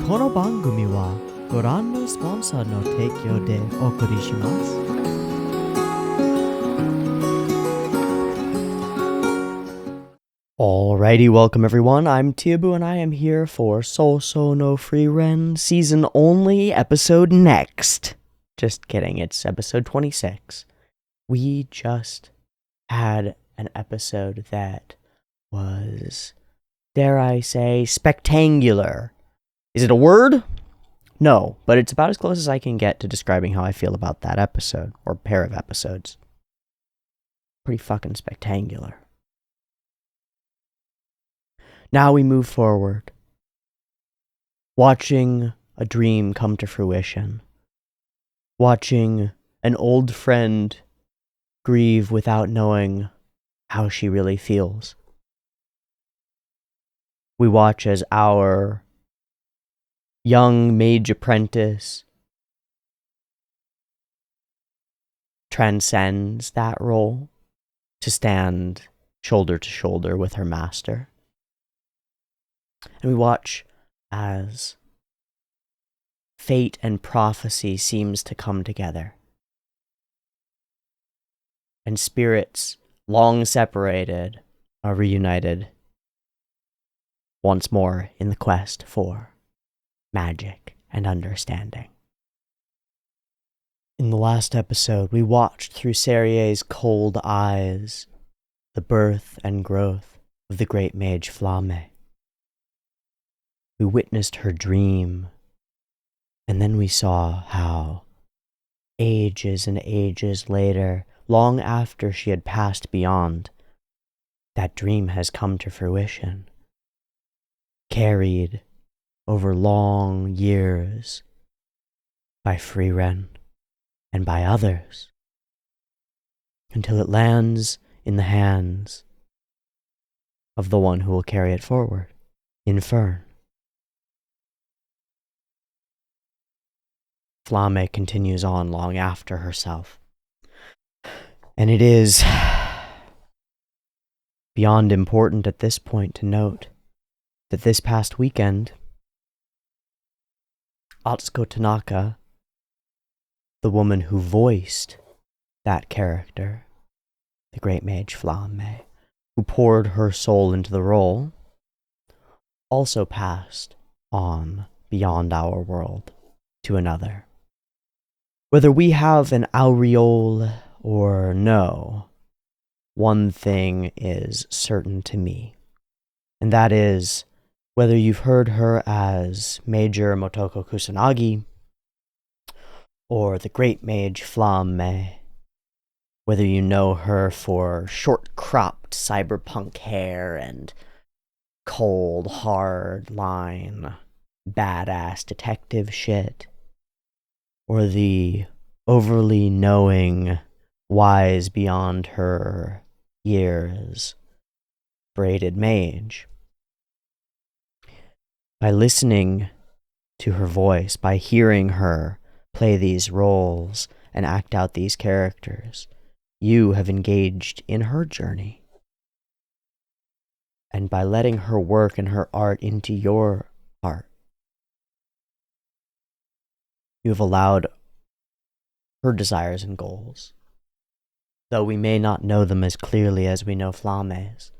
この番組はご覧のスポンサーの提供でお送りします。Alrighty, welcome everyone. I'm Teeaboo and I am here for So no Frieren season only, episode next. Just kidding, it's episode 26. We just had an episode that was, dare I say, spectacular. Is it a word? No, but it's about as close as I can get to describing how I feel about that episode, or pair of episodes. Pretty fucking spectacular. Now we move forward, watching a dream come to fruition, watching an old friend grieve without knowing how she really feels. We watch as our young mage apprentice transcends that role to stand shoulder to shoulder with her master. And we watch as fate and prophecy seems to come together. And spirits, long separated, are reunited once more in the quest for magic and understanding. In the last episode, we watched through Serie's cold eyes the birth and growth of the great mage Flame. We witnessed her dream, and then we saw how, ages and ages later, long after she had passed beyond, that dream has come to fruition, carried over long years by Frieren and by others, until it lands in the hands of the one who will carry it forward, in Fern. Flame continues on long after herself, and it is beyond important at this point to note that this past weekend, Oot Tanaka, the woman who voiced that character, the great mage Flame, who poured her soul into the role, also passed on beyond our world to another. Whether we have an aureole or no, one thing is certain to me, and that is whether you've heard her as Major Motoko Kusanagi, or the Great Mage Flame, whether you know her for short-cropped cyberpunk hair and cold, hard-line, badass detective shit, or the overly knowing, wise beyond her years, braided mage. By listening to her voice, by hearing her play these roles and act out these characters, you have engaged in her journey. And by letting her work and her art into your art, you have allowed her desires and goals, though we may not know them as clearly as we know Flame's,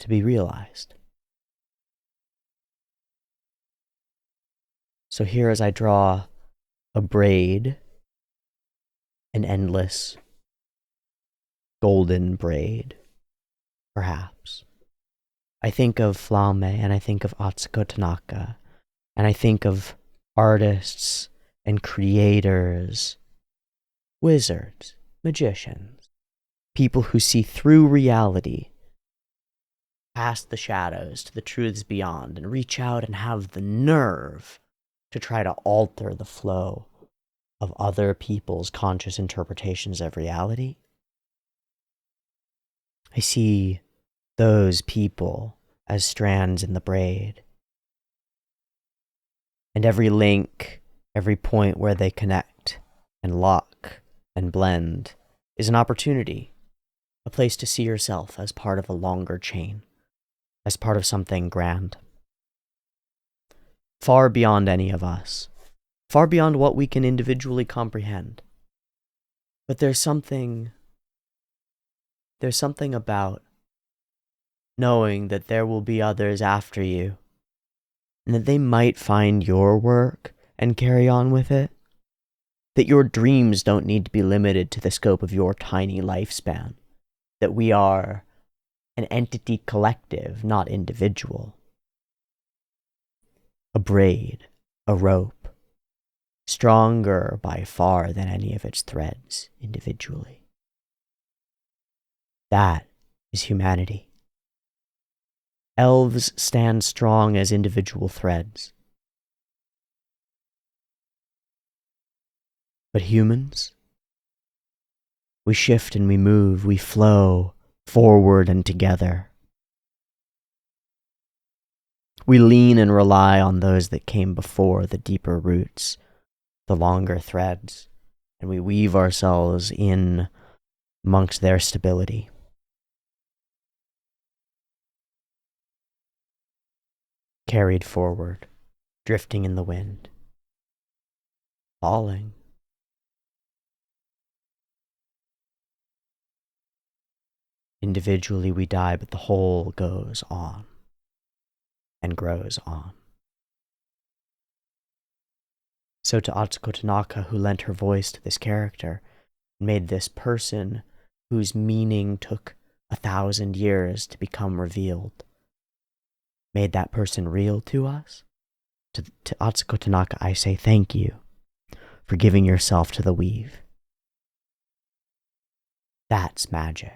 to be realized. So here as I draw a braid, an endless golden braid, perhaps, I think of Flame and I think of Oot Tanaka, and I think of artists and creators, wizards, magicians, people who see through reality, past the shadows to the truths beyond, and reach out and have the nerve to try to alter the flow of other people's conscious interpretations of reality. I see those people as strands in the braid, and every link, every point where they connect and lock and blend is an opportunity, a place to see yourself as part of a longer chain, as part of something grand. far beyond any of us, far beyond what we can individually comprehend. But there's something about knowing that there will be others after you, and that they might find your work and carry on with it. That your dreams don't need to be limited to the scope of your tiny lifespan. That we are an entity collective, not individual. A braid, a rope, stronger by far than any of its threads individually. That is humanity. Elves stand strong as individual threads. But humans? We shift and we move, we flow forward and together. We lean and rely on those that came before, the deeper roots, the longer threads, and we weave ourselves in amongst their stability. Carried forward, drifting in the wind, falling. Individually we die, but the whole goes on and grows on. So to Oot Tanaka, who lent her voice to this character, made this person whose meaning took 1,000 years to become revealed, made that person real to us, to Oot Tanaka, I say thank you for giving yourself to the weave. That's magic.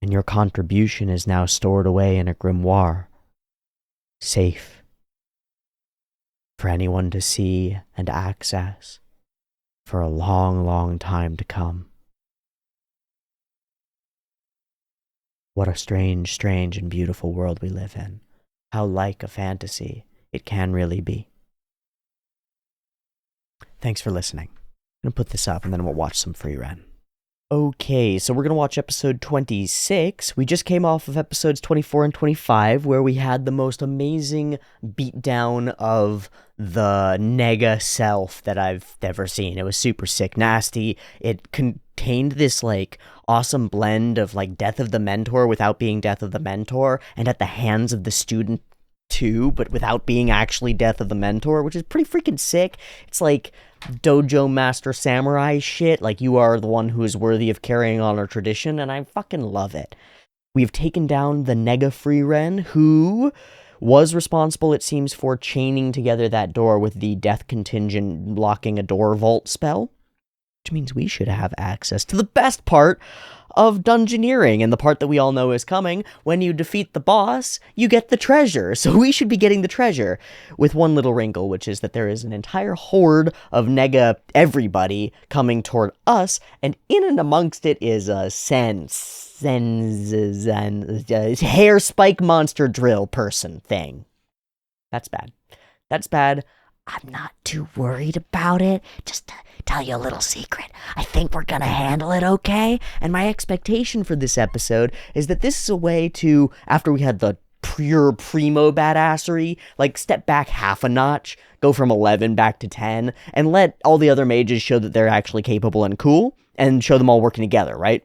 And your contribution is now stored away in a grimoire, safe for anyone to see and access for a long, long time to come. What a strange, strange and beautiful world we live in. How like a fantasy it can really be. Thanks for listening. I'm going to put this up and then we'll watch some Frieren. Okay, so we're going to watch episode 26. We just came off of episodes 24 and 25, where we had the most amazing beatdown of the nega self that I've ever seen. It was super sick, nasty. It contained this, awesome blend of, Death of the Mentor without being Death of the Mentor, and at the hands of the student too, but without being actually Death of the Mentor, which is pretty freaking sick. It's like dojo master samurai shit, you are the one who is worthy of carrying on our tradition, and I fucking love it. We've taken down the nega Frieren, who was responsible, it seems, for chaining together that door with the death contingent locking a door vault spell, which means we should have access to the best part of dungeoneering, and the part that we all know is coming. When you defeat the boss, you get the treasure, so we should be getting the treasure, with one little wrinkle, which is that there is an entire horde of nega everybody coming toward us, and in and amongst it is a hair spike monster drill person thing. That's bad. That's bad. I'm not too worried about it. Just to tell you a little secret, I think we're gonna handle it okay. And my expectation for this episode is that this is a way to, after we had the pure primo badassery, step back half a notch, go from 11 back to 10, and let all the other mages show that they're actually capable and cool, and show them all working together, right?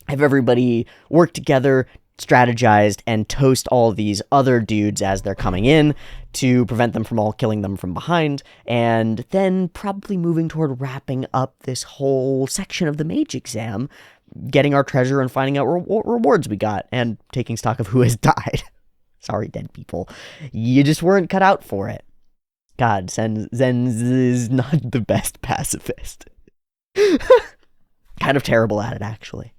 Have everybody work together, strategized, and toast all these other dudes as they're coming in to prevent them from all killing them from behind, and then probably moving toward wrapping up this whole section of the mage exam, getting our treasure and finding out what rewards we got, and taking stock of who has died. Sorry, dead people. You just weren't cut out for it. God, Zen is not the best pacifist. Kind of terrible at it, actually.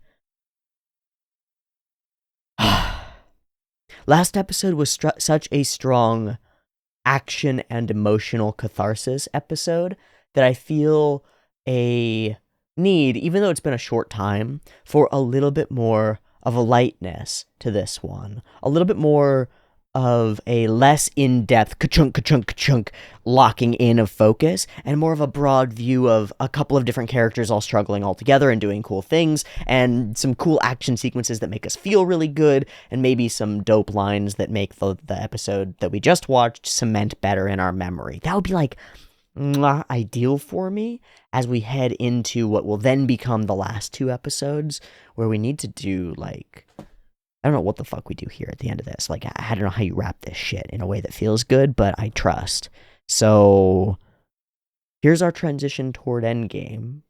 Last episode was such a strong action and emotional catharsis episode that I feel a need, even though it's been a short time, for a little bit more of a lightness to this one. A little bit more of a less in-depth ka-chunk, ka-chunk, ka-chunk locking in of focus, and more of a broad view of a couple of different characters all struggling all together and doing cool things, and some cool action sequences that make us feel really good, and maybe some dope lines that make the episode that we just watched cement better in our memory. That would be like ideal for me as we head into what will then become the last two episodes, where we need to do like, I don't know what the fuck we do here at the end of this. Like, I don't know how you wrap this shit in a way that feels good, but I trust. So, here's our transition toward Endgame.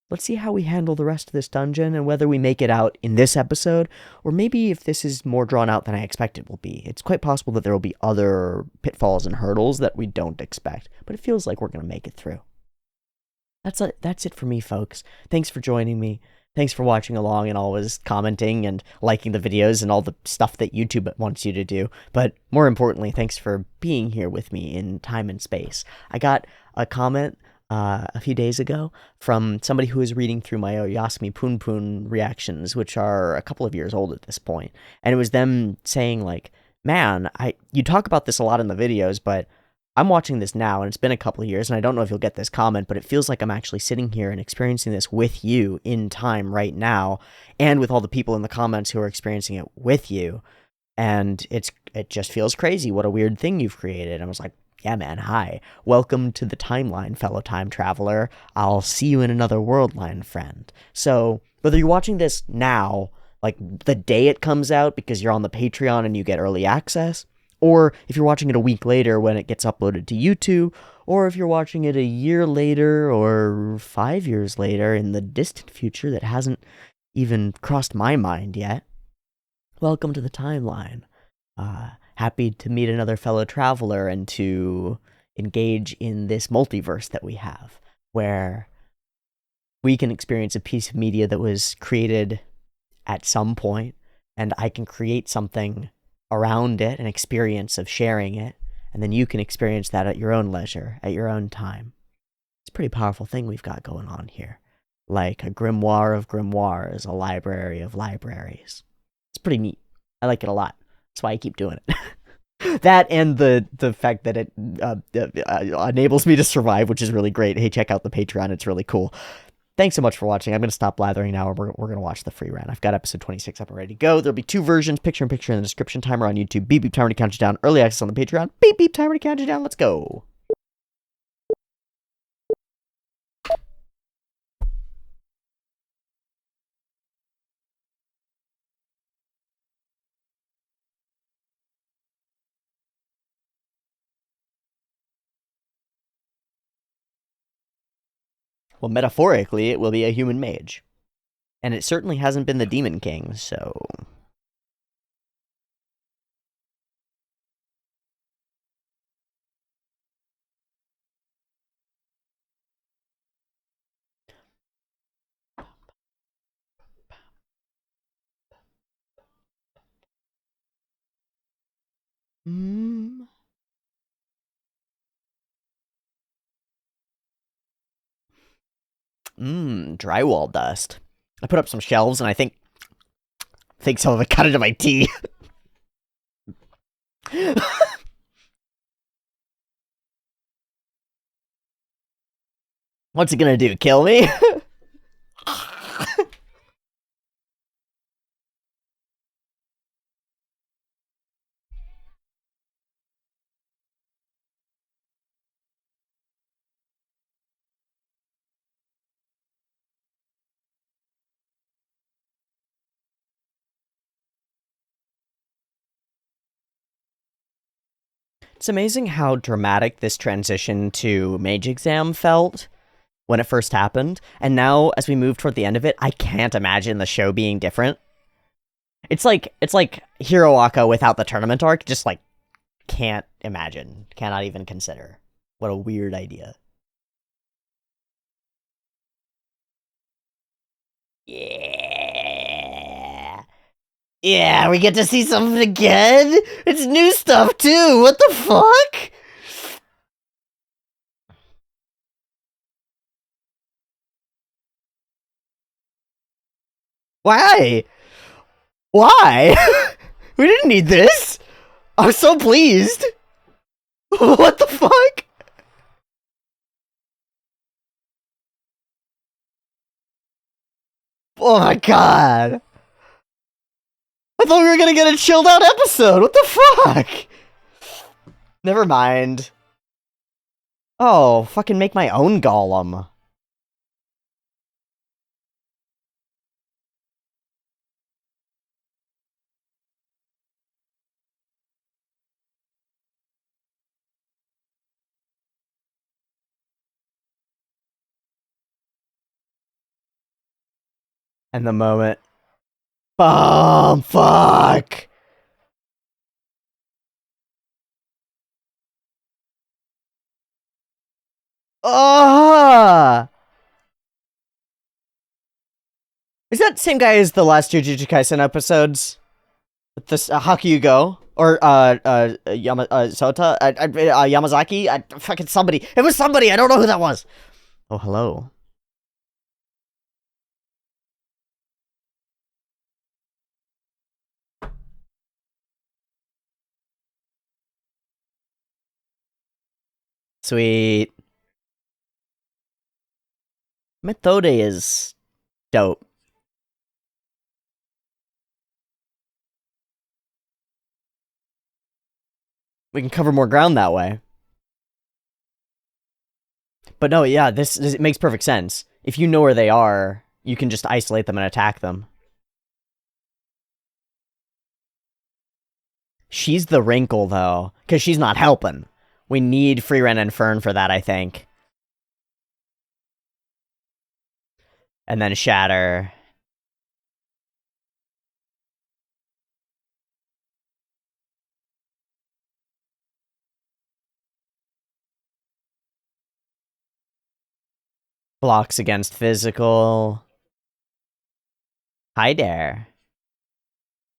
Let's see how we handle the rest of this dungeon and whether we make it out in this episode, or maybe if this is more drawn out than I expect it will be. It's quite possible that there will be other pitfalls and hurdles that we don't expect, but it feels like we're going to make it through. That's it for me, folks. Thanks for joining me. Thanks for watching along and always commenting and liking the videos and all the stuff that YouTube wants you to do. But more importantly, thanks for being here with me in time and space. I got a comment a few days ago from somebody who was reading through my Oyasumi Poon Poon reactions, which are a couple of years old at this point. And it was them saying like, man, you talk about this a lot in the videos, but I'm watching this now, and it's been a couple of years, and I don't know if you'll get this comment, but it feels like I'm actually sitting here and experiencing this with you in time right now, and with all the people in the comments who are experiencing it with you, and it just feels crazy. What a weird thing you've created. And I was like, yeah, man, hi. Welcome to the timeline, fellow time traveler. I'll see you in another world line, friend. So, whether you're watching this now, like the day it comes out because you're on the Patreon and you get early access, or if you're watching it a week later when it gets uploaded to YouTube, or if you're watching it a year later or 5 years later in the distant future that hasn't even crossed my mind yet, welcome to the timeline. Happy to meet another fellow traveler and to engage in this multiverse that we have, where we can experience a piece of media that was created at some point, and I can create something around it, an experience of sharing it, and then you can experience that at your own leisure, at your own time. It's a pretty powerful thing we've got going on here. Like a grimoire of grimoires, a library of libraries. It's pretty neat. I like it a lot. That's why I keep doing it. That and the fact that it enables me to survive, which is really great. Hey, check out the Patreon. It's really cool. Thanks so much for watching. I'm going to stop blathering now, and we're going to watch the Frieren. I've got episode 26 up and ready to go. There'll be two versions, picture-in-picture in the description, timer on YouTube, beep beep timer to count you down, early access on the Patreon, beep beep timer to count you down. Let's go. Well, metaphorically, it will be a human mage. And it certainly hasn't been the Demon King, so... Drywall dust. I put up some shelves, and I think some of it got into my tea. What's it gonna do, kill me? It's amazing how dramatic this transition to Mage Exam felt when it first happened, and now as we move toward the end of it, I can't imagine the show being different. It's like Hiroaka without the tournament arc, just like can't imagine, cannot even consider. What a weird idea. Yeah. Yeah, we get to see something again? It's new stuff too, what the fuck? Why? Why? We didn't need this. I'm so pleased! What the fuck? Oh my god! I thought we were gonna get a chilled out episode! What the fuck? Never mind. Oh, fucking make my own golem. And the moment. Boom! Fuck! Is that the same guy as the last Jujutsu Kaisen episodes? With this Hakyugo? Or, Sota? Yamazaki? Fucking somebody. It was somebody! I don't know who that was! Oh, hello. Sweet. Methode is dope. We can cover more ground that way. But no, yeah, this it makes perfect sense. If you know where they are, you can just isolate them and attack them. She's the wrinkle, though, because she's not helping. We need Frieren and Fern for that, I think. And then Shatter. Blocks against physical. Hi there.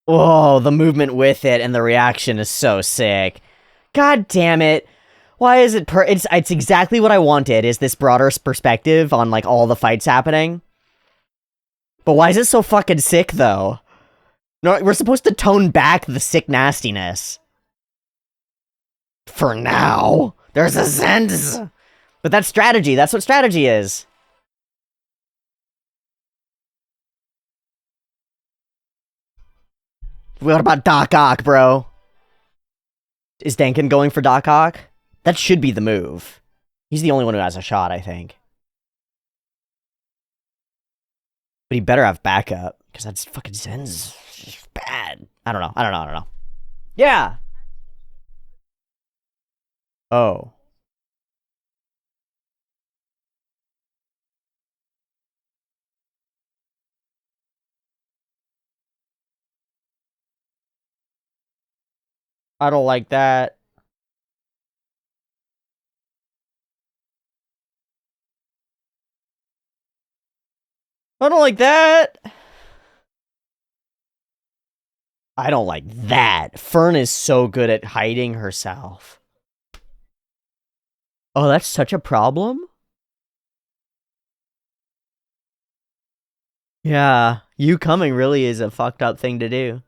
Whoa, the movement with it and the reaction is so sick. God damn it. Why is it it's exactly what I wanted, is this broader perspective on, like, all the fights happening. But why is it so fucking sick, though? No, we're supposed to tone back the sick nastiness. For now. There's a sense. But that's strategy. That's what strategy is. What about Doc Ock, bro? Is Denkin going for Doc Ock? That should be the move. He's the only one who has a shot, I think. But he better have backup, because that's fucking Zen's bad. I don't know. Yeah! Oh. I don't like that. I don't like that. I don't like that. Fern is so good at hiding herself. Oh, that's such a problem? Yeah, you coming really is a fucked up thing to do.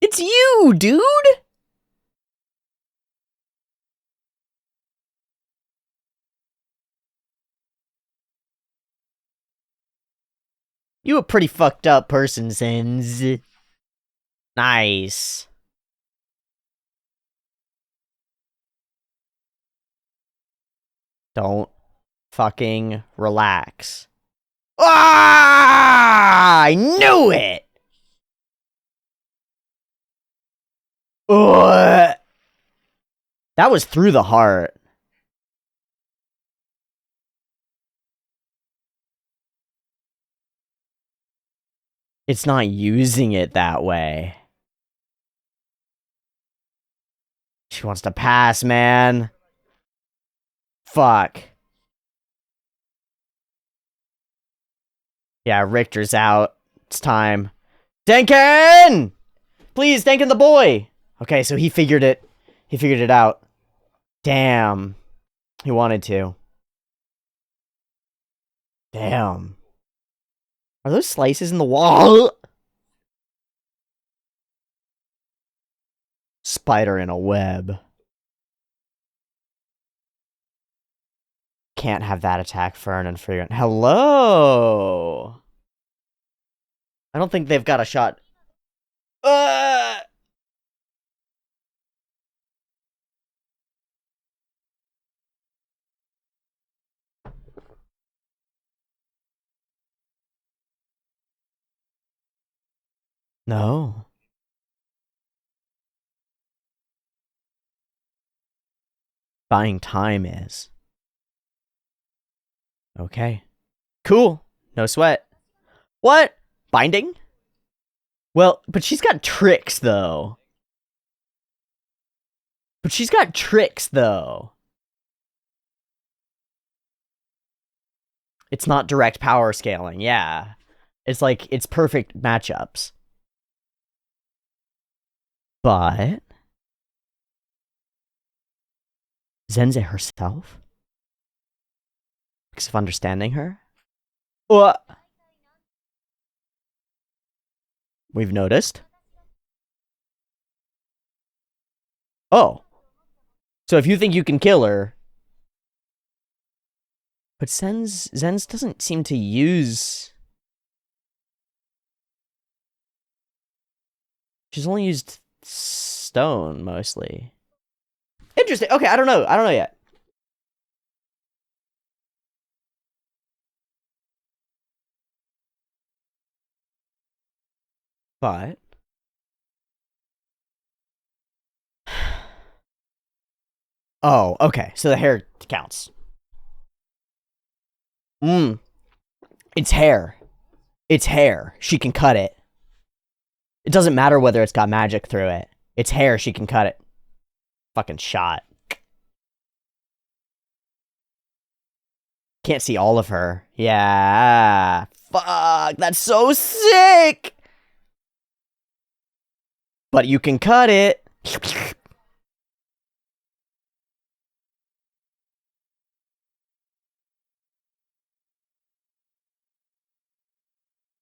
It's you, dude! You a pretty fucked up person, Sins. Nice. Don't fucking relax. Ah! I knew it! Ugh. That was through the heart. It's not using it that way. She wants to pass, man. Fuck. Yeah, Richter's out. It's time. Denkin! Please, Denkin the boy! Okay, so he figured it. He figured it out. Damn. He wanted to. Damn. Are those slices in the wall? Spider in a web. Can't have that attack Fern and Frieren. Hello! I don't think they've got a shot. No. Buying time is. Okay. Cool. No sweat. What? Binding? Well, but she's got tricks, though. It's not direct power scaling, yeah. It's like, it's perfect matchups. But... Zenze herself? Because of understanding her? What? We've noticed. Oh. So if you think you can kill her... But Zen's doesn't seem to use... She's only used stone, mostly. Interesting. Okay, I don't know. I don't know yet. But... Oh, okay. So the hair counts. It's hair. It's hair. She can cut it. It doesn't matter whether it's got magic through it. It's hair. She can cut it. Fucking shot. Can't see all of her. Yeah. Fuck. That's so sick. But you can cut it.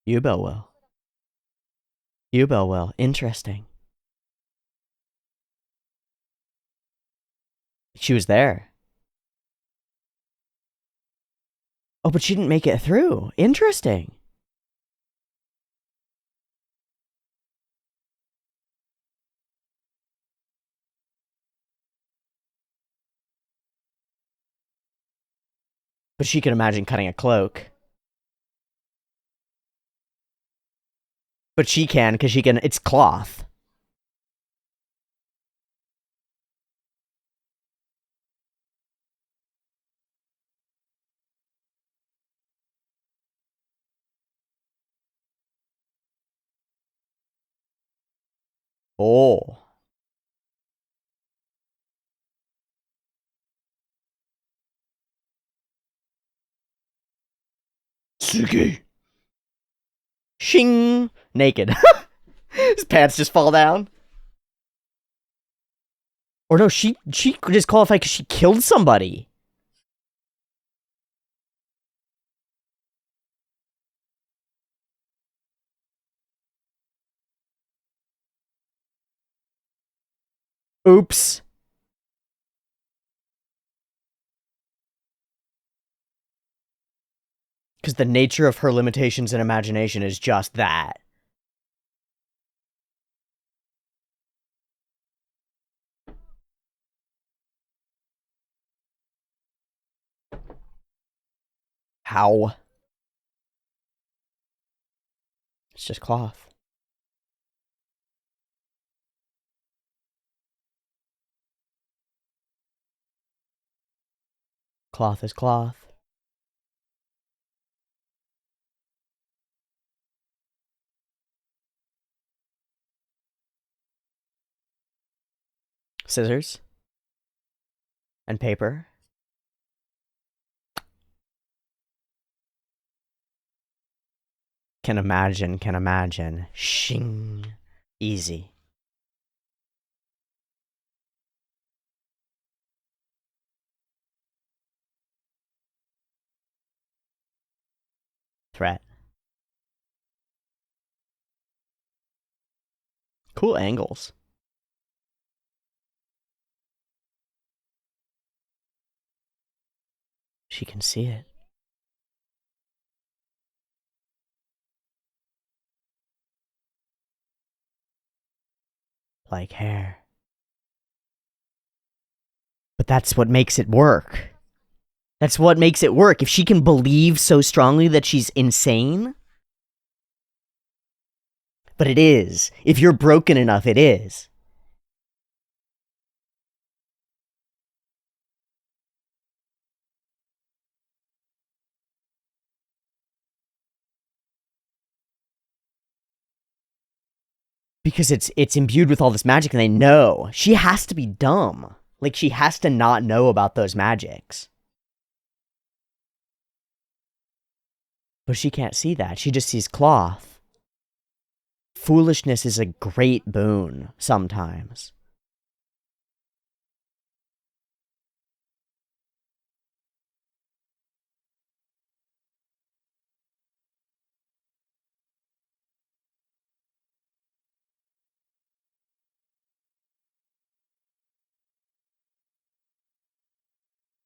Übel will. Übel will. Interesting. She was there. Oh, but she didn't make it through. Interesting. But she can imagine cutting a cloak. But she can, because she can... It's cloth. Oh. Suki. Shing. Naked. His pants just fall down. Or no, she disqualified because she killed somebody. Oops. Because the nature of her limitations and imagination is just that. How? It's just cloth. Cloth is cloth. Scissors. And paper. Can imagine, can imagine. Shing. Easy. Threat. Cool angles. She can see it. Like hair. But that's what makes it work. That's what makes it work. If she can believe so strongly that she's insane. But it is. If you're broken enough, it is. Because it's imbued with all this magic and they know. She has to be dumb. Like, she has to not know about those magics. But she can't see that. She just sees cloth. Foolishness is a great boon, sometimes.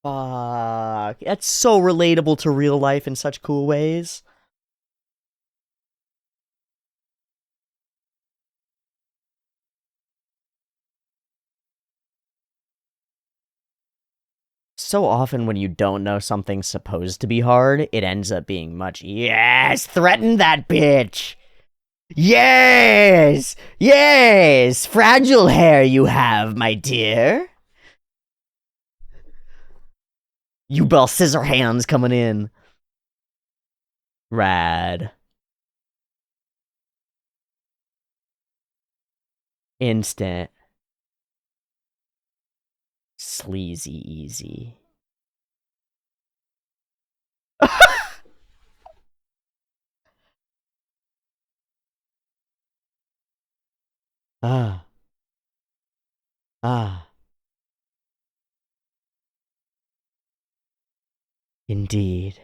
Fuck. That's so relatable to real life in such cool ways. So often when you don't know something's supposed to be hard, it ends up being much. Yes! Threaten that bitch! Yes! Yes! Fragile hair you have, my dear. Übel scissor hands coming in. Rad. Instant. Sleazy easy. Ah. Ah. Indeed.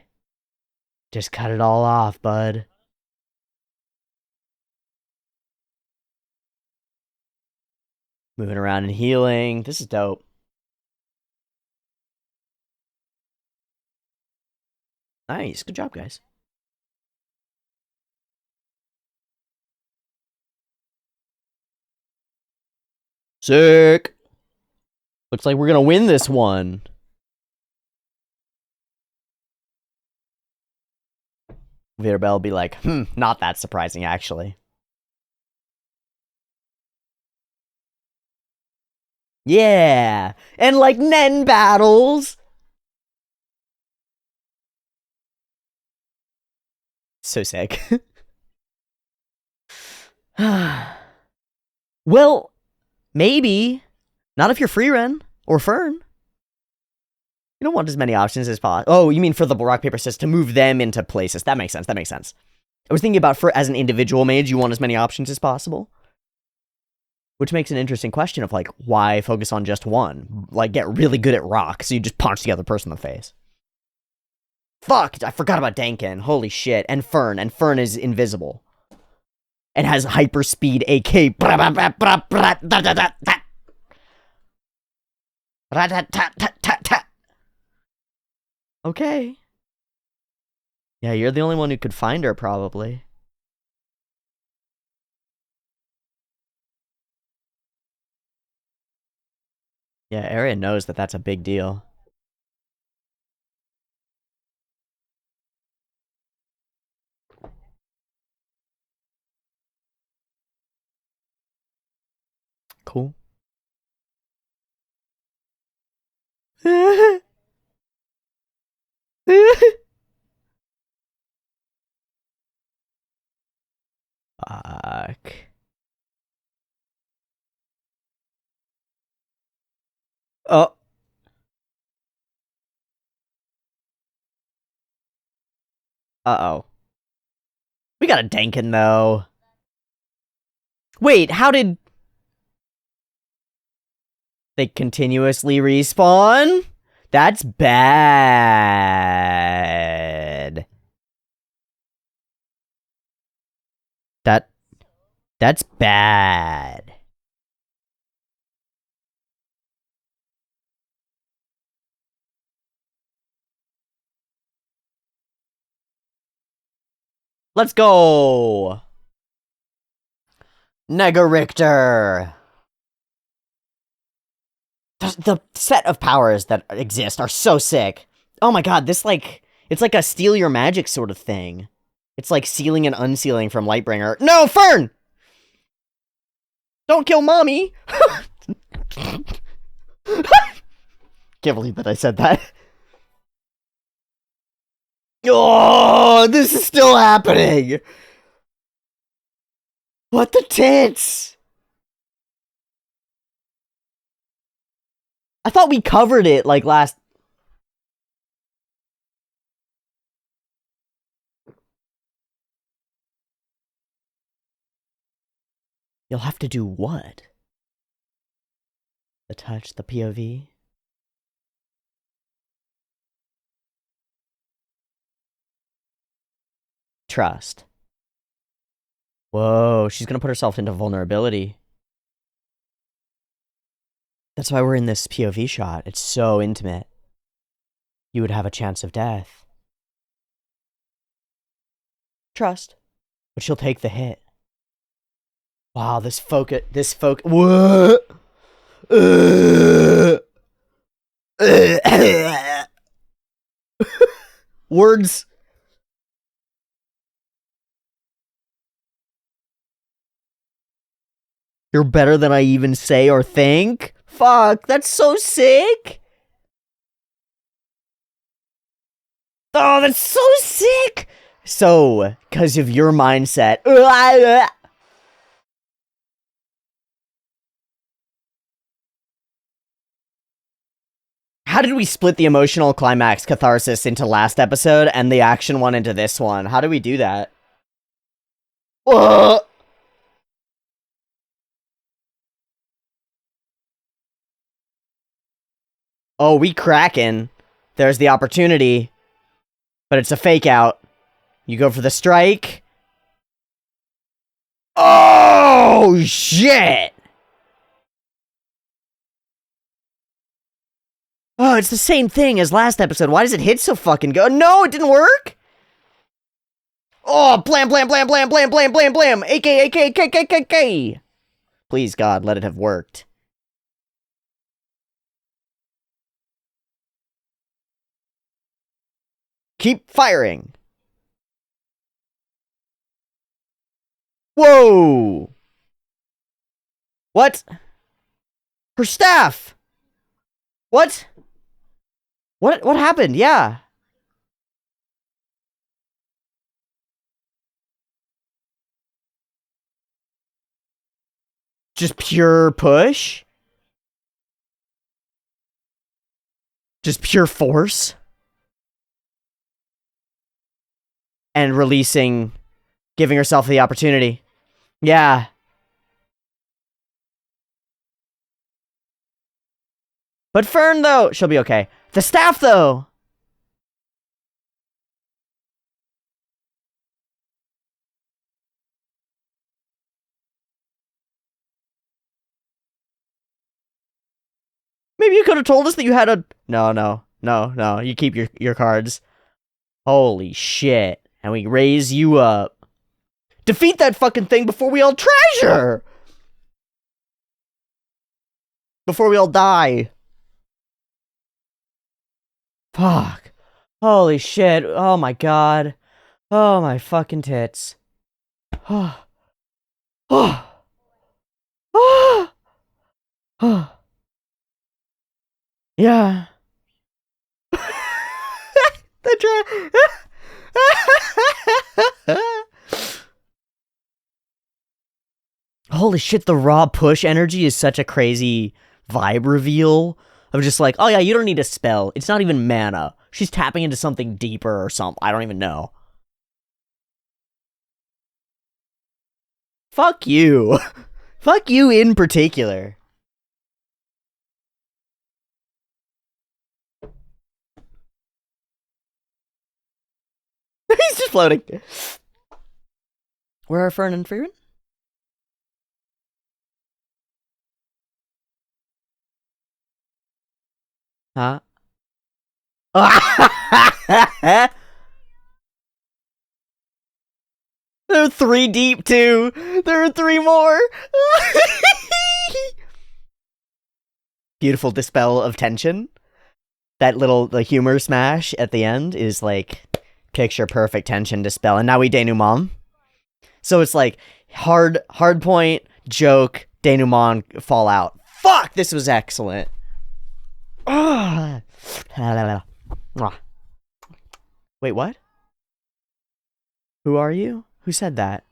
Just cut it all off, bud. Moving around and healing. This is dope. Nice. Good job, guys. Sick. Looks like we're gonna win this one. Virabel will be like, not that surprising, actually. Yeah! And, like, Nen battles! So sick. Well, maybe. Not if you're Frieren or Fern. You don't want as many options as possible. Oh, you mean for the rock, paper, scissors to move them into places. That makes sense. That makes sense. I was thinking about for as an individual mage, you want as many options as possible. Which makes an interesting question of, like, why focus on just one? Like, get really good at rock, so you just punch the other person in the face. Fuck, I forgot about Dankin. Holy shit. And Fern is invisible. And has hyper speed, AK. Okay. Yeah, you're the only one who could find her, probably. Yeah, Arya knows that that's a big deal. Cool. Fuck. Oh. Uh-oh. We got a Dankin, though. Wait, how did... They continuously respawn? That's bad. That's bad. Let's go! Nega Richter! The set of powers that exist are so sick. Oh my god, this it's like a steal your magic sort of thing. It's like sealing and unsealing from Lightbringer. No, Fern! Don't kill mommy! Can't believe that I said that. Oh, this is still happening! What the tits? I thought we covered it, like, last... You'll have to do what? The touch, the POV? Trust. Whoa, she's gonna put herself into vulnerability. That's why we're in this POV shot. It's so intimate. You would have a chance of death. Trust. But she'll take the hit. Wow, this focus... What? Words... You're better than I even say or think? Fuck, that's so sick! Oh, that's so sick! So, because of your mindset... How did we split the emotional climax catharsis into last episode and the action one into this one? How do we do that? Oh, we cracking. There's the opportunity. But it's a fake out. You go for the strike. Oh, shit! Oh, it's the same thing as last episode. Why does it hit so fucking good? No, it didn't work! Oh, blam, blam, blam, blam, blam, blam, blam, blam! AK, AK, AK, AK, AK! Please, God, let it have worked. Keep firing! Whoa! What? Her staff! What? What happened? Yeah. Just pure push? Just pure force? And releasing, giving herself the opportunity. Yeah. But Fern, though, she'll be okay. The staff, though! Maybe you could have told us that you had a... No. You keep your cards. Holy shit. And we raise you up. Defeat that fucking thing before we all treasure! Before we all die. Fuck. Holy shit. Oh my god. Oh my fucking tits. Oh. Oh. Oh. Oh. Yeah. Holy shit, the raw push energy is such a crazy vibe reveal of just like, oh yeah, you don't need a spell. It's not even mana. She's tapping into something deeper or something. I don't even know. Fuck you. Fuck you in particular. He's just floating. Where are Frieren and Fern? Huh? There are 3 deep too. There are 3 more. Beautiful dispel of tension. That little humor smash at the end is like picture perfect tension dispel. And now we denouement. So it's like hard point, joke, denouement, fallout. Fuck, this was excellent. Wait, what? Who are you? Who said that?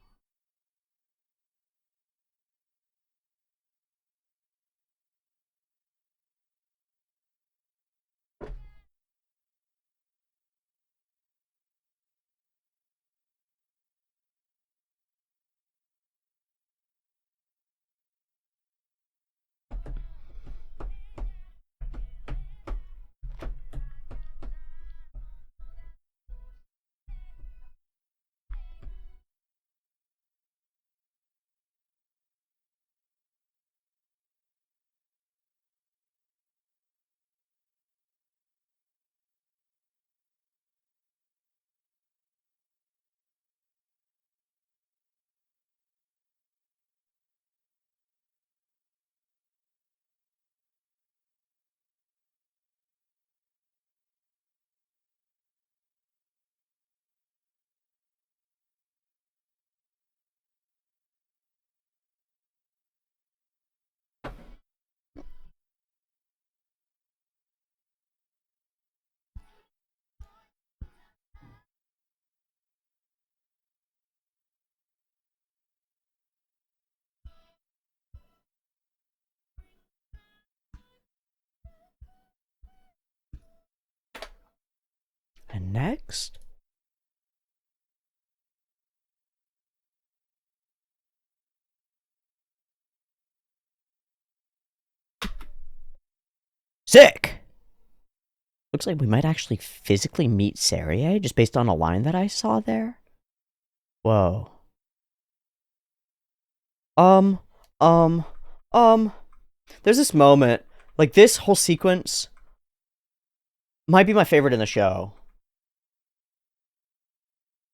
And next? Sick! Looks like we might actually physically meet Serie, just based on a line that I saw there. Whoa. There's this moment, like this whole sequence might be my favorite in the show.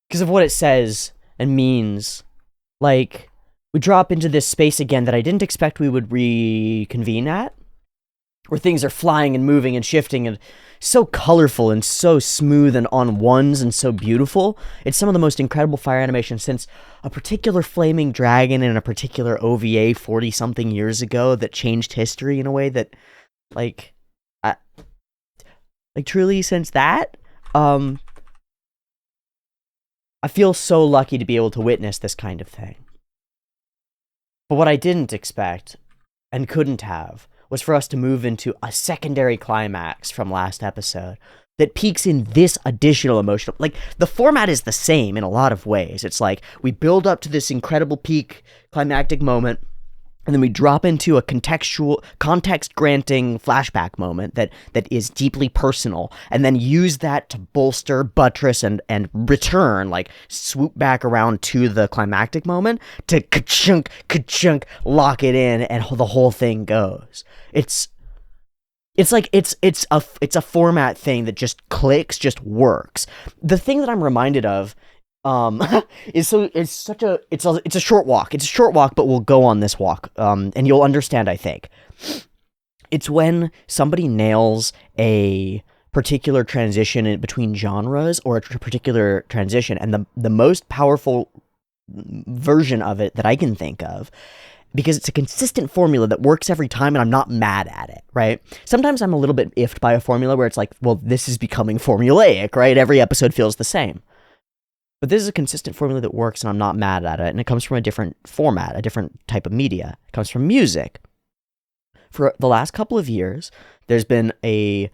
Because of what it says and means. Like, we drop into this space again that I didn't expect we would reconvene at. Where things are flying and moving and shifting and so colorful and so smooth and on ones and so beautiful. It's some of the most incredible fire animation since a particular flaming dragon in a particular OVA 40-something years ago that changed history in a way that, like truly since that, I feel so lucky to be able to witness this kind of thing. But what I didn't expect and couldn't have was for us to move into a secondary climax from last episode that peaks in this additional emotional... Like, the format is the same in a lot of ways. It's like, we build up to this incredible peak climactic moment, and then we drop into a context-granting flashback moment that is deeply personal, and then use that to bolster, buttress, and return, like, swoop back around to the climactic moment to ka-chunk, lock it in, and the whole thing goes. It's a format thing that just clicks, just works. The thing that I'm reminded of it's a short walk. It's a short walk, but we'll go on this walk, and you'll understand, I think. It's when somebody nails a particular transition in between genres or a particular transition, and the most powerful version of it that I can think of, because it's a consistent formula that works every time and I'm not mad at it, right? Sometimes I'm a little bit iffed by a formula where it's like, well, this is becoming formulaic, right? Every episode feels the same. But this is a consistent formula that works and I'm not mad at it, and it comes from a different format, a different type of media. It comes from music. For the last couple of years, there's been an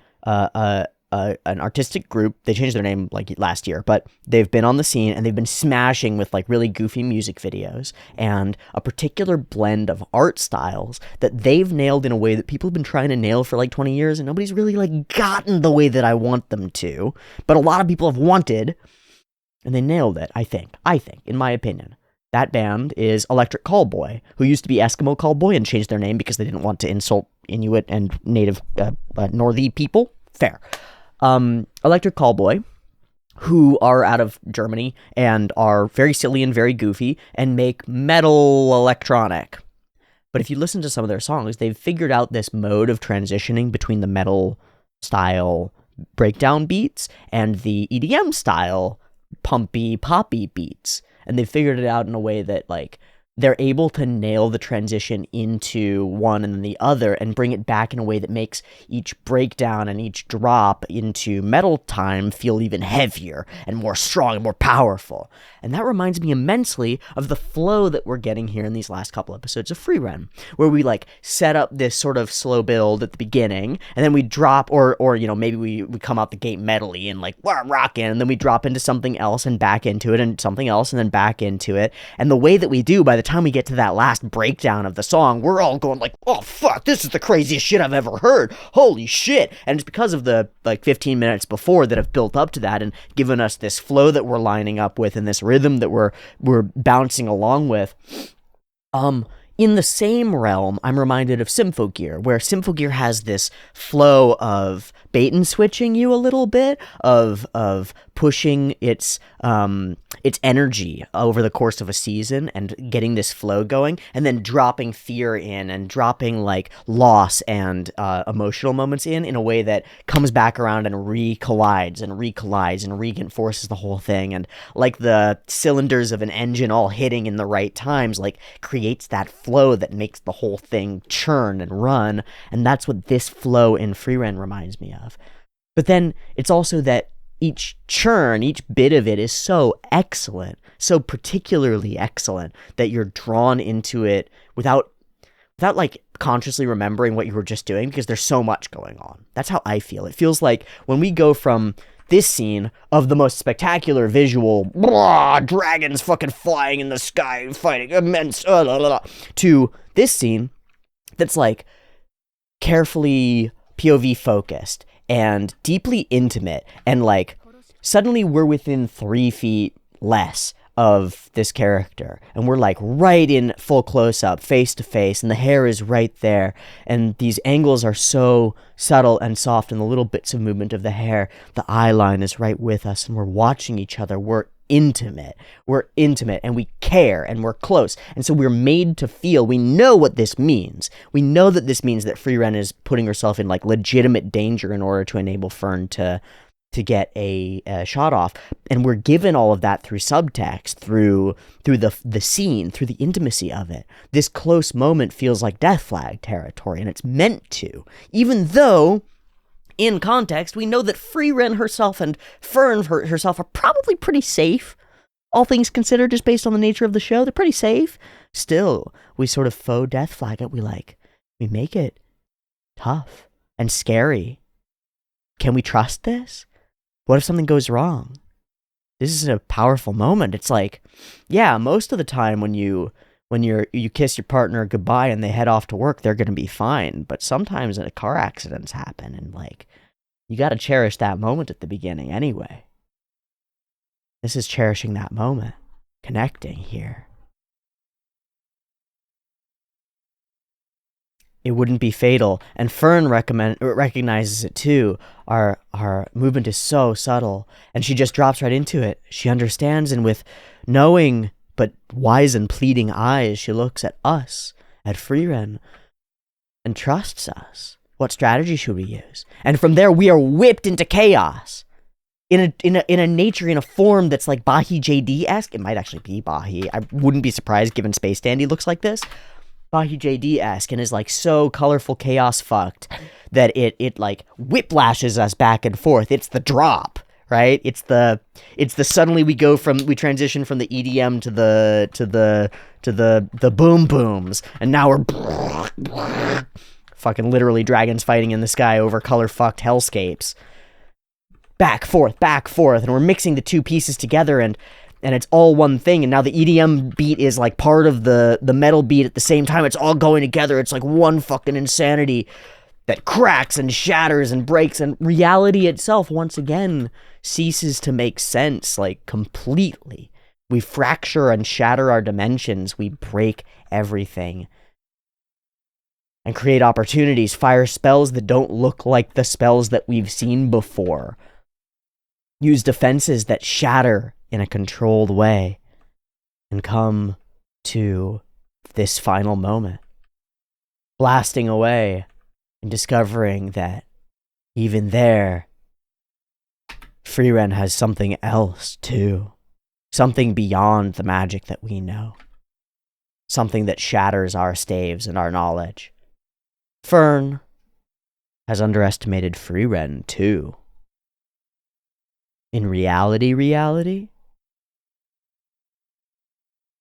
artistic group. They changed their name like last year, but they've been on the scene and they've been smashing with like really goofy music videos and a particular blend of art styles that they've nailed in a way that people have been trying to nail for like 20 years, and nobody's really like gotten the way that I want them to, but a lot of people have wanted. And they nailed it, I think, in my opinion. That band is Electric Callboy, who used to be Eskimo Callboy and changed their name because they didn't want to insult Inuit and native Northy people. Fair. Electric Callboy, who are out of Germany and are very silly and very goofy and make metal electronic. But if you listen to some of their songs, they've figured out this mode of transitioning between the metal style breakdown beats and the EDM style pumpy, poppy beats. And they've figured it out in a way that, like, they're able to nail the transition into one and then the other and bring it back in a way that makes each breakdown and each drop into metal time feel even heavier and more strong and more powerful. And that reminds me immensely of the flow that we're getting here in these last couple episodes of Frieren, where we like set up this sort of slow build at the beginning and then we drop, or maybe we come out the gate metally and like we're rocking, and then we drop into something else and back into it and something else and then back into it. And the way that we do, by the time we get to that last breakdown of the song, we're all going like, oh fuck, this is the craziest shit I've ever heard, holy shit. And it's because of the like 15 minutes before that have built up to that and given us this flow that we're lining up with and this rhythm that we're bouncing along with. In the same realm, I'm reminded of Symphogear, where Symphogear has this flow of bait and switching you a little bit, of pushing its energy over the course of a season and getting this flow going, and then dropping fear in and dropping like loss and emotional moments in a way that comes back around and collides and reinforces the whole thing, and like the cylinders of an engine all hitting in the right times, like creates that flow that makes the whole thing churn and run. And that's what this flow in Frieren reminds me of. But then it's also that each churn, each bit of it is so excellent, so particularly excellent, that you're drawn into it without like consciously remembering what you were just doing, because there's so much going on. That's how I feel. It feels like when we go from this scene of the most spectacular visual, dragons fucking flying in the sky, fighting immense, to this scene that's like carefully POV focused and deeply intimate, and like suddenly we're within 3 feet less of this character and we're like right in full close-up, face to face, and the hair is right there, and these angles are so subtle and soft, and the little bits of movement of the hair, the eye line is right with us, and we're watching each other. We're intimate, and we care, and we're close, and so we're made to feel. We know what this means. We know that this means that Frieren is putting herself in like legitimate danger in order to enable Fern to get a shot off, and we're given all of that through subtext, through the scene, through the intimacy of it. This close moment feels like Death Flag territory, and it's meant to, even though in context we know that Frieren herself and Fern herself are probably pretty safe, all things considered, just based on the nature of the show. They're pretty safe. Still, we sort of faux Death Flag it. We make it tough and scary. Can we trust this? What if something goes wrong? This is a powerful moment. It's like, yeah, most of the time when you kiss your partner goodbye and they head off to work, they're going to be fine. But sometimes car accidents happen, and like, you got to cherish that moment at the beginning anyway. This is cherishing that moment, connecting here. It wouldn't be fatal, and Fern recognizes it too. Our movement is so subtle, and she just drops right into it. She understands, and with knowing but wise and pleading eyes, she looks at us, at Frieren, and trusts us. What strategy should we use? And from there, we are whipped into chaos. In a nature, in a form that's like Bahi JD-esque. It might actually be Bahi. I wouldn't be surprised given Space Dandy looks like this. Bahi JD-esque, and is like so colorful chaos fucked that it like whiplashes us back and forth. It's the drop, right? It's the suddenly we transition from the EDM to the boom booms, and now we're fucking literally dragons fighting in the sky over color fucked hellscapes. Back, forth, and we're mixing the two pieces together, and it's all one thing, and now the EDM beat is like part of the metal beat at the same time. It's all going together. It's like one fucking insanity that cracks and shatters and breaks, and reality itself once again ceases to make sense, like completely. We fracture and shatter our dimensions. We break everything. and create opportunities, fire spells that don't look like the spells that we've seen before, use defenses that shatter in a controlled way, and come to this final moment, blasting away and discovering that even there, Frieren has something else too. Something beyond the magic that we know. Something that shatters our staves and our knowledge. Fern has underestimated Frieren too. In reality,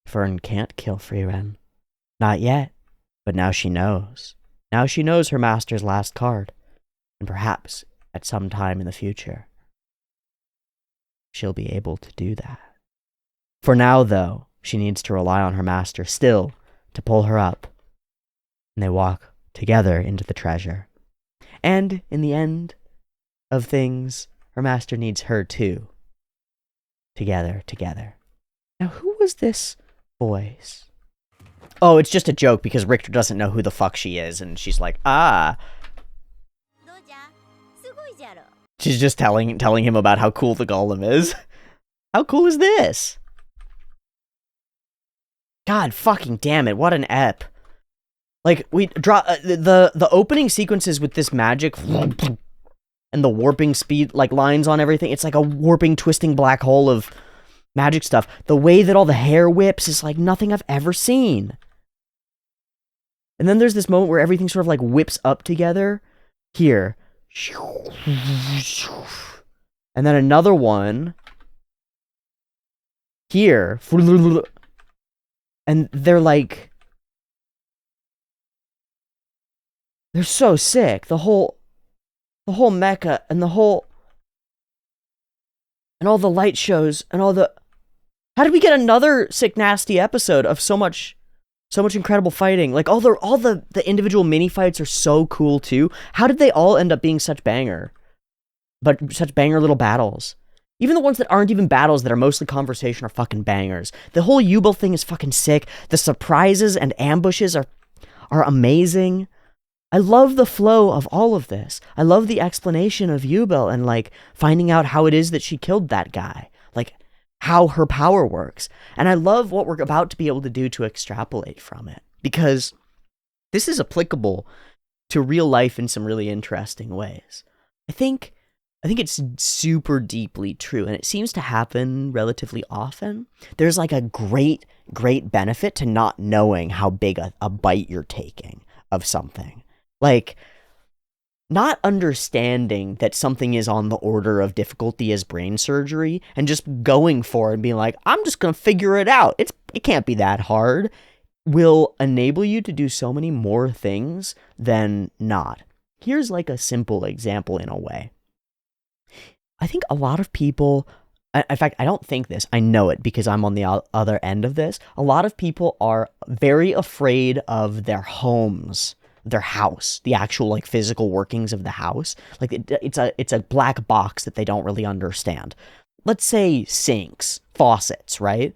Fern can't kill Frieren. Not yet, but now she knows. Now she knows her master's last card, and perhaps at some time in the future, she'll be able to do that. For now, though, she needs to rely on her master still to pull her up, and they walk together into the treasure. And in the end of things, her master needs her too. Together. Now, who was this voice? Oh, it's just a joke because Richter doesn't know who the fuck she is, and she's like, She's just telling him about how cool the golem is. How cool is this? God fucking damn it, what an ep. Like, we draw the opening sequences with this magic and the warping speed, like, lines on everything. It's like a warping, twisting black hole of magic stuff. The way that all the hair whips is like nothing I've ever seen. And then there's this moment where everything sort of like whips up together. Here. And then another one. Here. And they're like... They're so sick. The whole mecha and all the light shows and all the... How did we get another sick nasty episode of so much incredible fighting? Like all the individual mini fights are so cool too. How did they all end up being such banger little battles? Even the ones that aren't even battles, that are mostly conversation, are fucking bangers. The whole Übel thing is fucking sick. The surprises and ambushes are amazing. I love the flow of all of this. I love the explanation of Übel and like finding out how it is that she killed that guy. Like how her power works. And I love what we're about to be able to do to extrapolate from it, because this is applicable to real life in some really interesting ways. I think it's super deeply true, and it seems to happen relatively often. There's like a great benefit to not knowing how big a bite you're taking of something. Like, not understanding that something is on the order of difficulty as brain surgery and just going for it and being like, I'm just going to figure it out. It can't be that hard, will enable you to do so many more things than not. Here's like a simple example in a way. I think a lot of people, in fact, I don't think this, I know it because I'm on the other end of this. A lot of people are very afraid of their homes, their house, the actual like physical workings of the house. Like it's a black box that they don't really understand. Let's say sinks, faucets, right?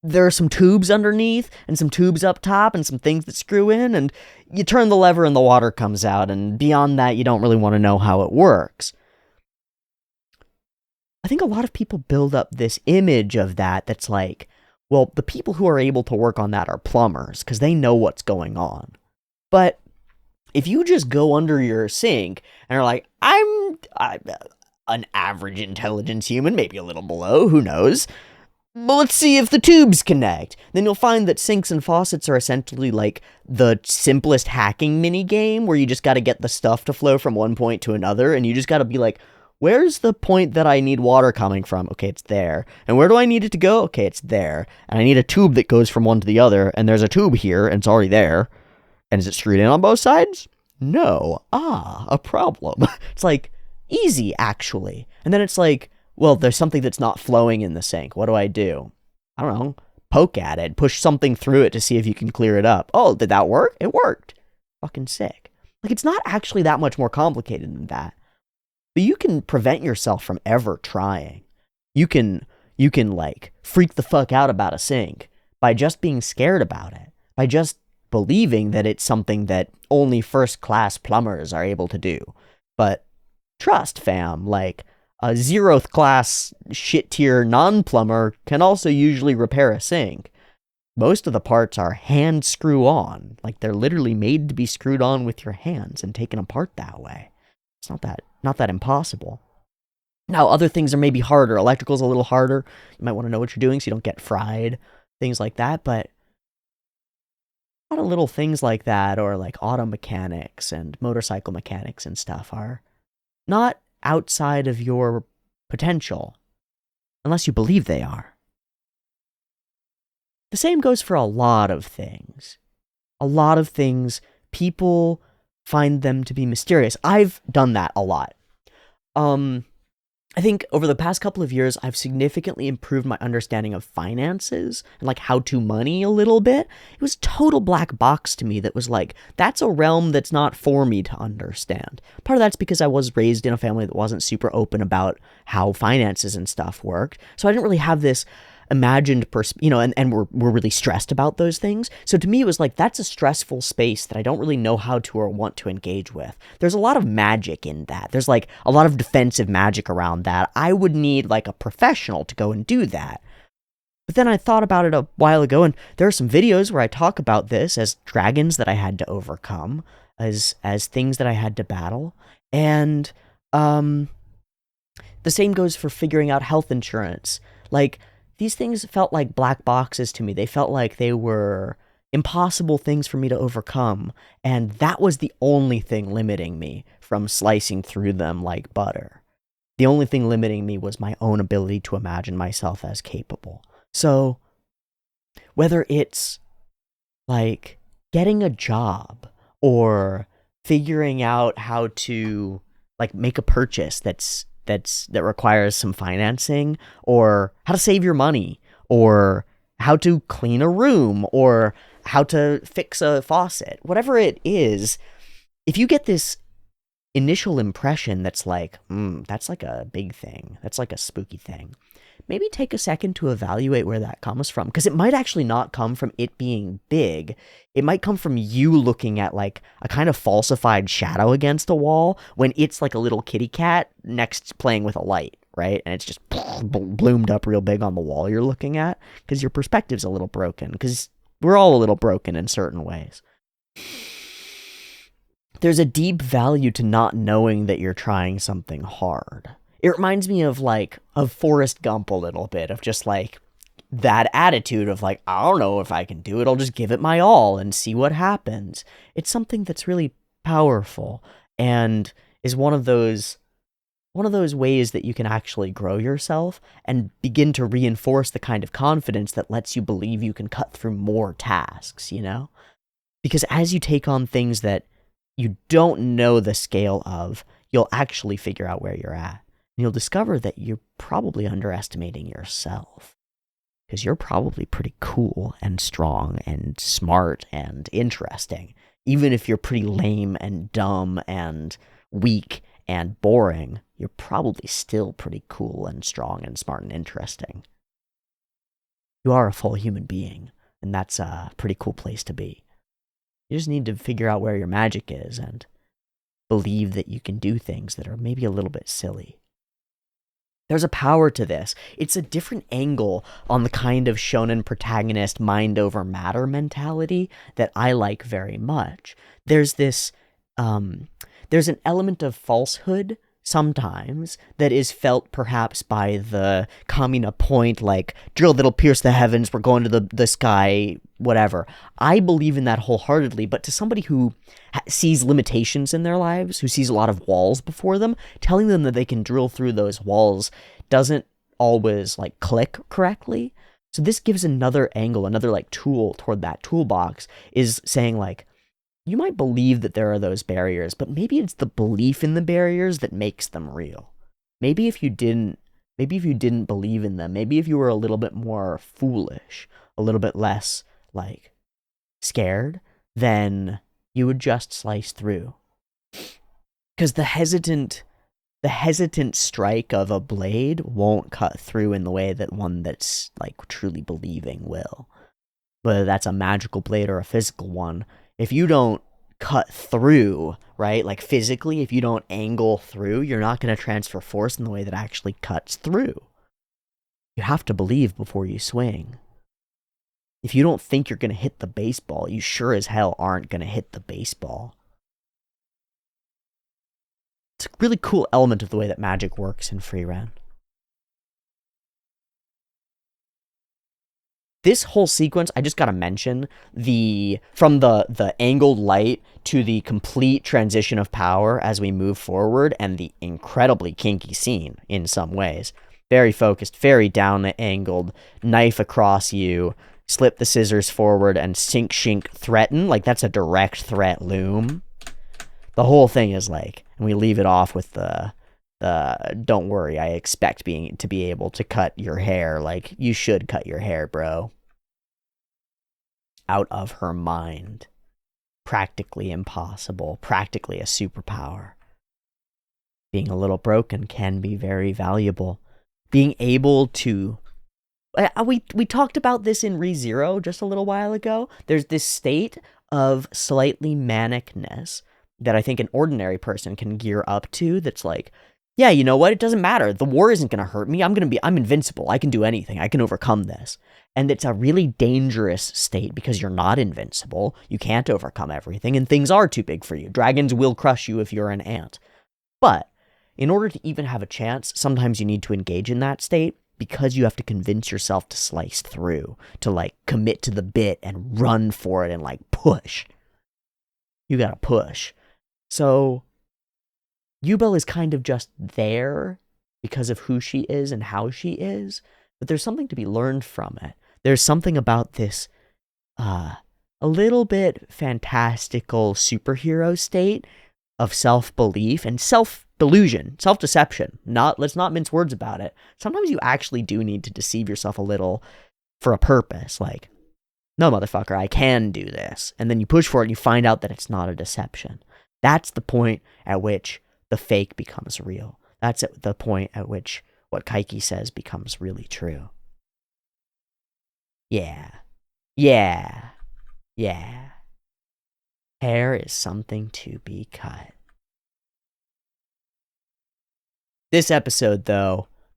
There are some tubes underneath and some tubes up top and some things that screw in, and you turn the lever and the water comes out, and beyond that you don't really want to know how it works. I think a lot of people build up this image of that's like, well, the people who are able to work on that are plumbers because they know what's going on. But if you just go under your sink and are like, I'm an average intelligence human, maybe a little below, who knows? But let's see if the tubes connect. Then you'll find that sinks and faucets are essentially like the simplest hacking mini game where you just got to get the stuff to flow from one point to another, and you just got to be like, where's the point that I need water coming from? Okay, it's there. And where do I need it to go? Okay, it's there. And I need a tube that goes from one to the other, and there's a tube here, and it's already there. And is it screwed in on both sides? No. A problem. It's like, easy, actually. And then it's like, well, there's something that's not flowing in the sink. What do? I don't know. Poke at it. Push something through it to see if you can clear it up. Oh, did that work? It worked. Fucking sick. Like, it's not actually that much more complicated than that. But you can prevent yourself from ever trying. You can like freak the fuck out about a sink by just being scared about it. By just believing that it's something that only first-class plumbers are able to do. But trust, fam, like, a 0th class shit-tier non-plumber can also usually repair a sink. Most of the parts are hand screw on. Like, they're literally made to be screwed on with your hands and taken apart that way. It's not that impossible. Now, other things are maybe harder. Electrical's a little harder. You might want to know what you're doing so you don't get fried. Things like that, but a lot of little things like that, or like auto mechanics and motorcycle mechanics and stuff, are not outside of your potential, unless you believe they are. The same goes for a lot of things. A lot of things, people find them to be mysterious. I've done that a lot. I think over the past couple of years, I've significantly improved my understanding of finances and like how to money a little bit. It was total black box to me that was like, that's a realm that's not for me to understand. Part of that's because I was raised in a family that wasn't super open about how finances and stuff worked. So I didn't really have this imagined and we're really stressed about those things. So to me, it was like, that's a stressful space that I don't really know how to or want to engage with. There's a lot of magic in that. There's like a lot of defensive magic around that. I would need like a professional to go and do that. But then I thought about it a while ago, and there are some videos where I talk about this as dragons that I had to overcome, as things that I had to battle. And the same goes for figuring out health insurance. Like, these things felt like black boxes to me. They felt like they were impossible things for me to overcome, and that was the only thing limiting me from slicing through them like butter. The only thing limiting me was my own ability to imagine myself as capable. So, whether it's like getting a job or figuring out how to like make a purchase that requires some financing, or how to save your money, or how to clean a room, or how to fix a faucet, whatever it is, if you get this initial impression that's like, that's like a big thing, that's like a spooky thing, maybe take a second to evaluate where that comes from, because it might actually not come from it being big. It might come from you looking at like a kind of falsified shadow against a wall when it's like a little kitty cat next playing with a light, right? And it's just bloomed up real big on the wall you're looking at, because your perspective's a little broken, because we're all a little broken in certain ways. There's a deep value to not knowing that you're trying something hard. It reminds me of Forrest Gump a little bit, of just like that attitude of like, I don't know if I can do it, I'll just give it my all and see what happens. It's something that's really powerful and is one of those ways that you can actually grow yourself and begin to reinforce the kind of confidence that lets you believe you can cut through more tasks, you know? Because as you take on things that you don't know the scale of, you'll actually figure out where you're at. And you'll discover that you're probably underestimating yourself, because you're probably pretty cool and strong and smart and interesting. Even if you're pretty lame and dumb and weak and boring, you're probably still pretty cool and strong and smart and interesting. You are a full human being, and that's a pretty cool place to be. You just need to figure out where your magic is and believe that you can do things that are maybe a little bit silly. There's a power to this. It's a different angle on the kind of shonen protagonist mind over matter mentality that I like very much. There's this, there's an element of falsehood sometimes that is felt perhaps by the Kamina point, like, drill that'll pierce the heavens, we're going to the sky, whatever. I believe in that wholeheartedly, but to somebody who sees limitations in their lives, who sees a lot of walls before them, telling them that they can drill through those walls doesn't always like click correctly. So this gives another angle, another like tool toward that toolbox, is saying like, you might believe that there are those barriers, but maybe it's the belief in the barriers that makes them real. Maybe if you didn't believe in them, maybe if you were a little bit more foolish, a little bit less like scared, then you would just slice through. Because the hesitant strike of a blade won't cut through in the way that one that's like truly believing will. whether that's a magical blade or a physical one, if you don't cut through, right, like physically, if you don't angle through, you're not going to transfer force in the way that actually cuts through. You have to believe before you swing. If you don't think you're going to hit the baseball, you sure as hell aren't going to hit the baseball. It's a really cool element of the way that magic works in Frieren. This whole sequence, I just gotta mention, from the angled light to the complete transition of power as we move forward, and the incredibly kinky scene in some ways. Very focused, very down-angled, knife across you, slip the scissors forward, and sink, shink, threaten. Like, that's a direct threat loom. The whole thing is like, and we leave it off with the don't worry, I expect to be able to cut your hair. Like, you should cut your hair, bro. Out of her mind. Practically impossible. Practically a superpower. Being a little broken can be very valuable. Being able to... We talked about this in ReZero just a little while ago. There's this state of slightly manicness that I think an ordinary person can gear up to that's like, yeah, you know what? It doesn't matter. The war isn't going to hurt me. I'm invincible. I can do anything. I can overcome this. And it's a really dangerous state because you're not invincible. You can't overcome everything, and things are too big for you. Dragons will crush you if you're an ant. But in order to even have a chance, sometimes you need to engage in that state because you have to convince yourself to slice through, to like commit to the bit and run for it and like push. You gotta push. So Übel is kind of just there because of who she is and how she is, but there's something to be learned from it. There's something about this a little bit fantastical superhero state of self-belief and self-delusion, self-deception. Let's not mince words about it. Sometimes you actually do need to deceive yourself a little for a purpose, like, no, motherfucker, I can do this. And then you push for it and you find out that it's not a deception. That's the point at which the fake becomes real. That's at the point at which what Kaiki says becomes really true. Yeah. Yeah. Yeah. Hair is something to be cut. This episode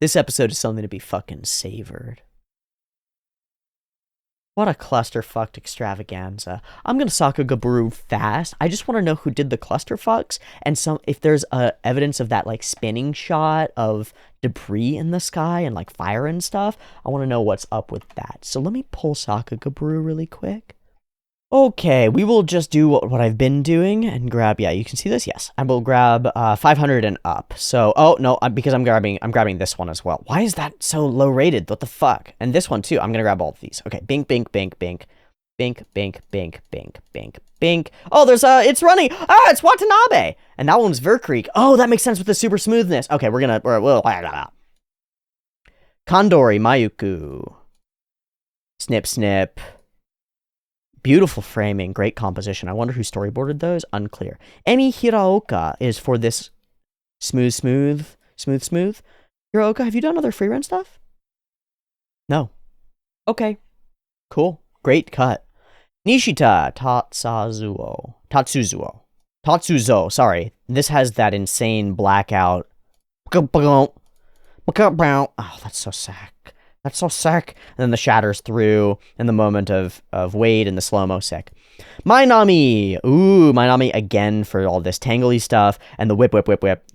is something to be fucking savored. What a clusterfucked extravaganza. I'm gonna Sakagaburu fast. I just want to know who did the clusterfucks, and if there's evidence of that like spinning shot of debris in the sky and like fire and stuff. I want to know what's up with that. So let me pull Sakagaburu really quick. Okay, we will just do what I've been doing and grab, yeah, you can see this, yes. I will grab 500 and up. So, oh, no, because I'm grabbing this one as well. Why is that so low rated? What the fuck? And this one too, I'm gonna grab all of these. Okay, bink, bink, bink, bink. Bink, bink, bink, bink, bink, bink. Oh, there's it's running. Ah, it's Watanabe. And that one's Verkreek. Oh, that makes sense with the super smoothness. Okay, we'll Kandori Mayuku. Snip, snip. Beautiful framing, great composition. I wonder who storyboarded those? Unclear. Emi Hiraoka is for this smooth. Hiraoka, have you done other Frieren stuff? No. Okay. Cool. Great cut. Nishita Tatsuzo, sorry. This has that insane blackout. Oh, that's so sick. That's so sick. And then the shatters through, and the moment of Wade and the slow-mo sick. Mainami! Ooh, Mainami again for all this tangly stuff, and the whip,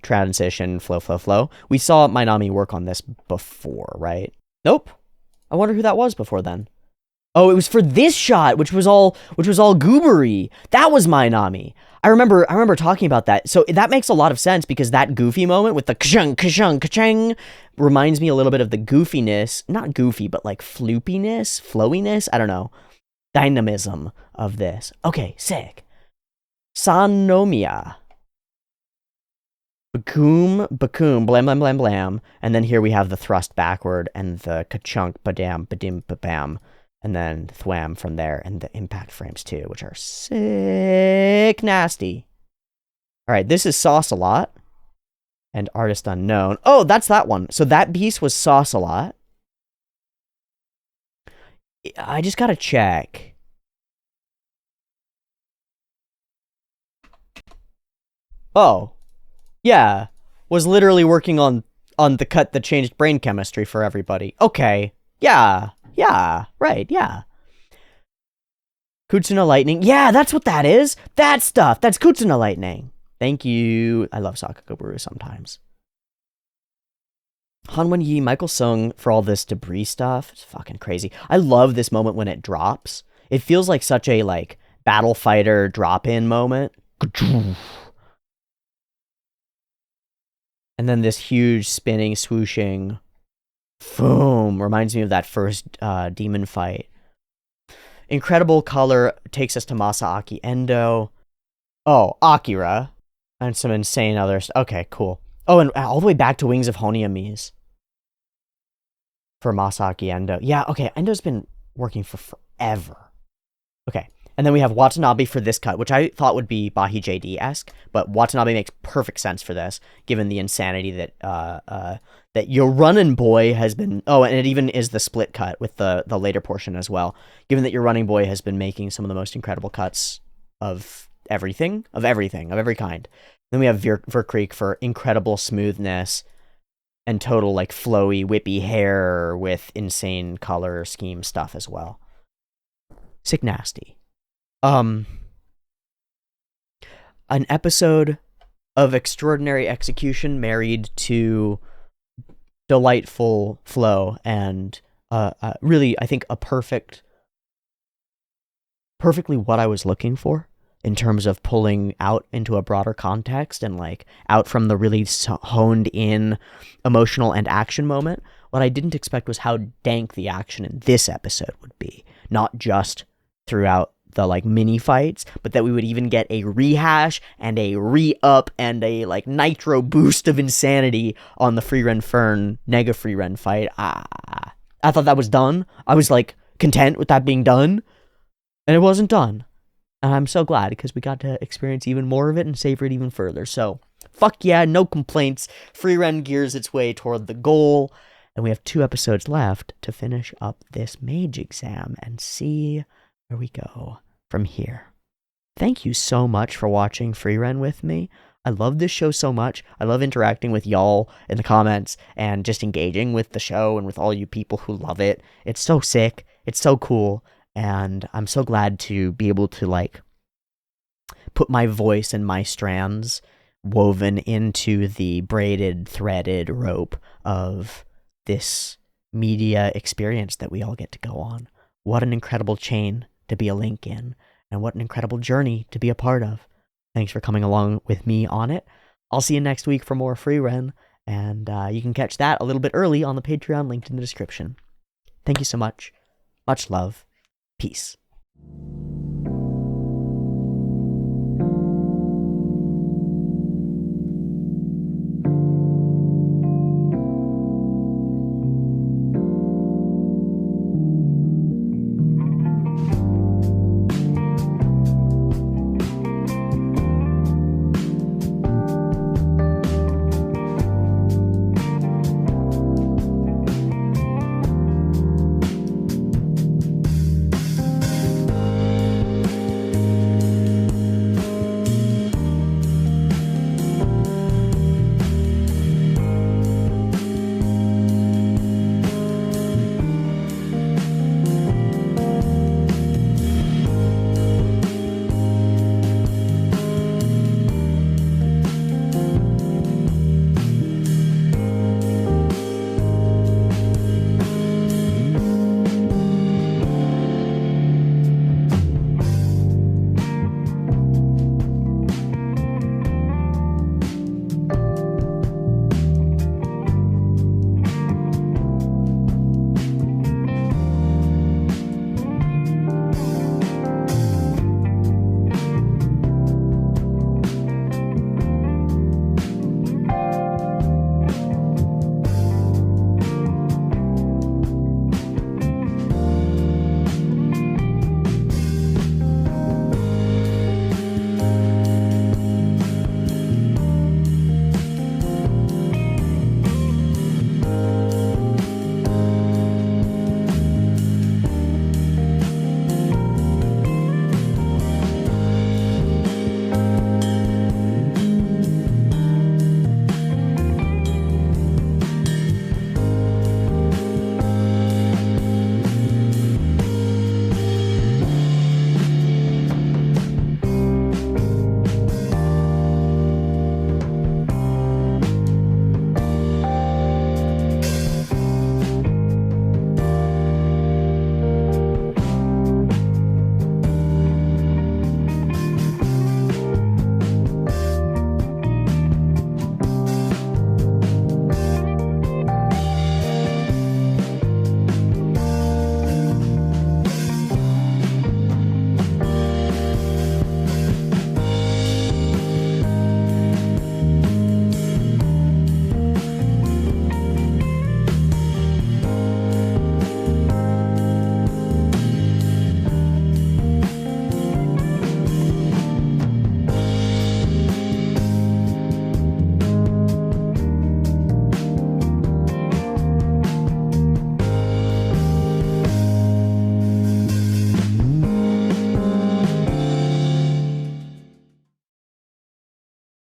transition, flow. We saw Mainami work on this before, right? Nope. I wonder who that was before then. Oh, it was for this shot, which was all goobery. That was Mainami. I remember talking about that. So that makes a lot of sense because that goofy moment with the ka-chung, ka-chung, ka-chang reminds me a little bit of the goofiness, not goofy, but like floopiness, flowiness, I don't know, dynamism of this. Okay, sick. Sanomiya. Bakum, blam, blam. And then here we have the thrust backward and the ka-chunk, badam, badim, babam. And then thwam from there, and the impact frames too, which are sick nasty. All right, this is Sauce a Lot and Artist Unknown. Oh, that's that one. So that piece was Sauce a Lot. I just gotta check. Oh, yeah. Was literally working on the cut that changed brain chemistry for everybody. Okay. Yeah. Yeah. Right. Yeah. Kutsuna Lightning. Yeah, that's what that is. That stuff. That's Kutsuna Lightning. Thank you. I love Sakakoburu sometimes. Hanwon Yi, Michael Sung for all this debris stuff. It's fucking crazy. I love this moment when it drops. It feels like such a like battle fighter drop-in moment. And then this huge spinning, swooshing, boom, reminds me of that first demon fight. Incredible color takes us to Masaaki Endo. Oh, Akira. And some insane others. Okay, cool. Oh, and all the way back to Wings of Honiamis for Masaaki Endo. Yeah, okay, Endo's been working for forever. Okay, and then we have Watanabe for this cut, which I thought would be Bahi JD-esque, but Watanabe makes perfect sense for this, given the insanity that that your running boy has been... Oh, and it even is the split cut with the later portion as well. Given that your running boy has been making some of the most incredible cuts of everything, of every kind. Then we have Verkreek for incredible smoothness and total, like, flowy, whippy hair with insane color scheme stuff as well. Sick nasty. An episode of extraordinary execution married to delightful flow and really, I think, perfectly what I was looking for in terms of pulling out into a broader context and like out from the really honed in emotional and action moment. What I didn't expect was how dank the action in this episode would be, not just throughout the like mini fights, but that we would even get a rehash and a re-up and a like nitro boost of insanity on the Frieren Fern Nega Frieren fight. I thought that was done. I was like content with that being done, and it wasn't done. And I'm so glad because we got to experience even more of it and savor it even further. So, fuck yeah, no complaints. Frieren gears its way toward the goal. And we have 2 episodes left to finish up this mage exam and see where we go from here. Thank you so much for watching Frieren with me. I love this show so much. I love interacting with y'all in the comments and just engaging with the show and with all you people who love it. It's so sick. It's so cool. And I'm so glad to be able to, like, put my voice and my strands woven into the braided, threaded rope of this media experience that we all get to go on. What an incredible chain to be a link in, and what an incredible journey to be a part of. Thanks for coming along with me on it. I'll see you next week for more Frieren, and you can catch that a little bit early on the Patreon linked in the description. Thank you so much. Much love. Peace.